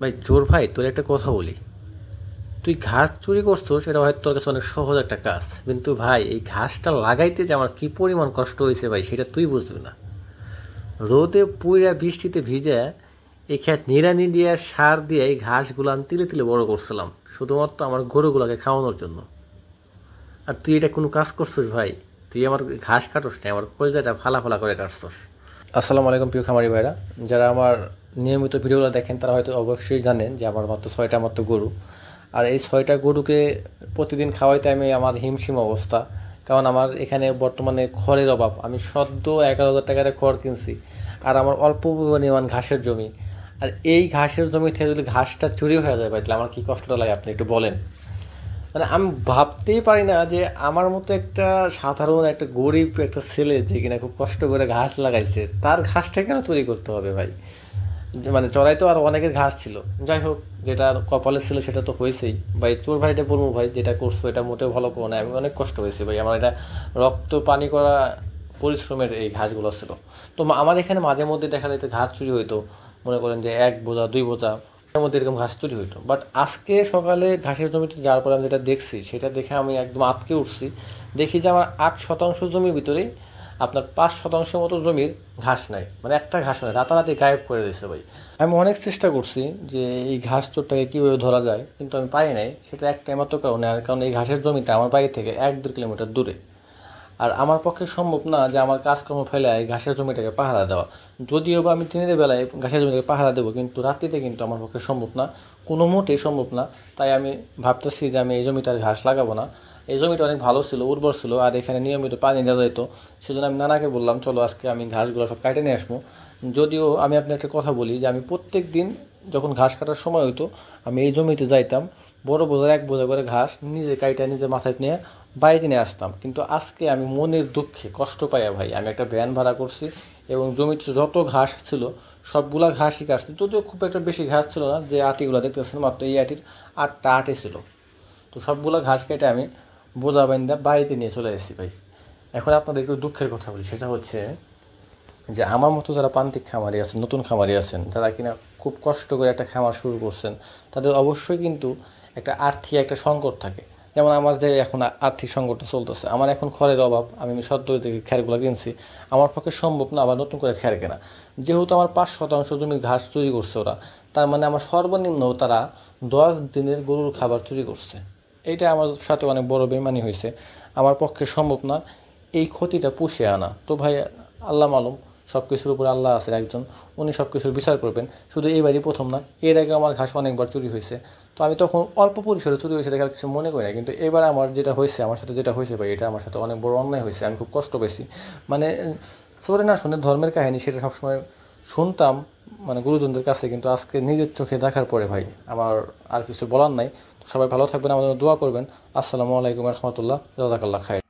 ভাই চোর ভাই, তোর একটা কথা বলি। তুই ঘাস চুরি করছো, সেটা হয়তো তোর কাছে অনেক সহজ একটা কাজ, কিন্তু ভাই এই ঘাসটা লাগাইতে যে আমার কি পরিমাণ কষ্ট হয়েছে ভাই, সেটা তুই বুঝবি না। রোদে পুইরা বৃষ্টিতে ভিজে এই ক্ষেত নিড়ানি দিয়ে সার দিয়ে এই ঘাসগুলো আমি তিলে তিলে বড় করছিলাম, শুধুমাত্র আমার গরুগুলোকে খাওয়ানোর জন্য। আর তুই এটা কোনো কাজ করছিস ভাই? তুই আমার ঘাস কাটোস না, আমার কলজাটা ফালা ফালা করে কাটছস। আসসালামু আলাইকুম প্রিয় খামারি ভাইরা, যারা আমার নিয়মিত ভিডিওগুলো দেখেন তারা হয়তো অবশ্যই জানেন যে আমার মাত্র 6টা মাত্র গরু। আর এই 6টা গরুকে প্রতিদিন খাওয়াইতে আমি আমার হিমশিম অবস্থা। কারণ আমার এখানে বর্তমানে খড়ের অভাব। আমি সদ্য 11,000 টাকাতে খড় কিনছি, আর আমার অল্প পরিমাণ ঘাসের জমি। আর এই ঘাসের জমি থেকে যদি ঘাসটা চুরি হয়ে যায় ভাই, তাহলে আমার কী কষ্টটা লাগে আপনি একটু বলেন। মানে আমি ভাবতেই পারি না যে আমার মতো একটা সাধারণ একটা গরিব একটা ছেলে যে কিনা খুব কষ্ট করে ঘাস লাগাইছে, তার ঘাসটা কেন তৈরি করতে হবে ভাই? মানে চড়াই তো আর অনেকের ঘাস ছিল। যাই হোক, যেটা কপালে ছিল সেটা তো হয়েছেই ভাই। তোর ভাই এটা বলবো ভাই, যেটা করছো এটা মোটেও ভালো করো না। আমি অনেক কষ্ট হয়েছে ভাই, আমার এটা রক্ত পানি করা পরিশ্রমের এই ঘাসগুলো ছিল। তো আমার এখানে মাঝে মধ্যে দেখা যেত ঘাস চুরি হইতো, মনে করেন যে 1 বোঝা 2 বোঝা এর মধ্যে এরকম ঘাস চুরি হইতো। বাট আজকে সকালে ঘাসের জমিতে যাওয়ার পরে আমি যেটা দেখছি, সেটা দেখে আমি একদম আঁতকে উঠছি। দেখি যে আমার 8 শতাংশ জমির ভিতরেই আপনার 5 শতাংশের মতো জমির ঘাস নাই, মানে একটা ঘাস নাই, রাতারাতি গায়েব করে দিয়েছে ভাই। আমি অনেক চেষ্টা করছি যে এই ঘাস চোরটাকে কীভাবে ধরা যায়, কিন্তু আমি পারি নাই। সেটা একটা মাত্র কারণে, আর কারণ এই ঘাসের জমিটা আমার বাড়ি থেকে 1-2 কিলোমিটার দূরে। আর আমার পক্ষে সম্ভব না যে আমার কাজকর্ম ফেলে এই ঘাসের জমিটাকে পাহারা দেওয়া। যদিও বা আমি দিনের বেলায় ঘাসের জমিটাকে পাহারা দেবো, কিন্তু রাত্রিতে কিন্তু আমার পক্ষে সম্ভব না, কোনো মোটেই সম্ভব না। তাই আমি ভাবতেছি যে আমি এই জমিটার ঘাস লাগাবো না। এই জমিটা অনেক ভালো ছিল, উর্বর ছিল, আর এখানে নিয়মিত পানি দেওয়া যেত। সেজন্য আমি নানাকে বললাম, চলো আজকে আমি ঘাসগুলো সব কাটে নিয়ে আসবো। যদিও আমি আপনাকে একটা কথা বলি যে আমি প্রত্যেক দিন যখন ঘাস কাটার সময় হতো, আমি এই জমিতে যাইতাম, বড় বোঝা 1 বোঝা করে ঘাস নিজে কাইটা নিজে মাথায় নিয়ে বাড়িতে নিয়ে আসতাম। কিন্তু আজকে আমি মনের দুঃখে কষ্ট পাইয়া ভাই, আমি একটা ভ্যান ভাড়া করছি এবং জমিতে যত ঘাস ছিল সবগুলা ঘাসই কাটছি। যদিও খুব একটা বেশি ঘাস ছিল না, যে আটিগুলো দেখতেছেন মাত্র এই আটির 8টা আটি ছিল। তো সবগুলো ঘাস কেটে আমি বোঝা বাইন্দা বাড়িতে নিয়ে চলে এসেছি ভাই। এখন আপনাদের একটু দুঃখের কথা বলি, সেটা হচ্ছে যে আমার মতো যারা প্রান্তিক খামারি আছেন, নতুন খামারি আছেন, যারা কিনা খুব কষ্ট করে একটা খামার শুরু করছেন, তাদের অবশ্যই কিন্তু একটা আর্থিক একটা সংকট থাকে। যেমন আমার যে এখন আর্থিক সংকটটা চলতেছে, আমার এখন খড়ের অভাব। আমি সদ্য থেকে খ্যারগুলো কিনছি, আমার পক্ষে সম্ভব না আবার নতুন করে খ্যার কেনা। যেহেতু আমার 5 শতাংশ জমির ঘাস চুরি করছে ওরা, তার মানে আমার সর্বনিম্ন তারা 10 দিনের গরুর খাবার চুরি করছে। এইটা আমার সাথে অনেক বড় বেইমানি হয়েছে। আমার পক্ষে সম্ভব না এই ক্ষতিটা পুষিয়ে আনা। তো ভাই, আল্লাহ মালুম, সব কিছুর উপরে আল্লাহ আছেন একজন, উনি সব কিছুর বিচার করবেন। শুধু এইবারই প্রথম না, এর আগে আমার ঘাস অনেকবার চুরি হয়েছে। তো আমি তখন অল্প পরিসরে চুরি হয়েছে দেখা কিছু মনে করি না, কিন্তু এবার আমার যেটা হয়েছে, আমার সাথে যেটা হয়েছে ভাই, এটা আমার সাথে অনেক বড় অন্যায় হয়েছে। আমি খুব কষ্ট পেয়েছি। মানে শোনে না শোনে ধর্মের কাহিনী, সেটা সবসময় শুনতাম মানে গুরুজনদের কাছে, কিন্তু আজকে নিজের চোখে দেখার পরে ভাই আমার আর কিছু বলার নাই। সবাই ভালো থাকবেন, আমাদের দোয়া করবেন। আসসালামু আলাইকুম রহমতুল্লাহ, জাযাকাল্লাহ খাইর।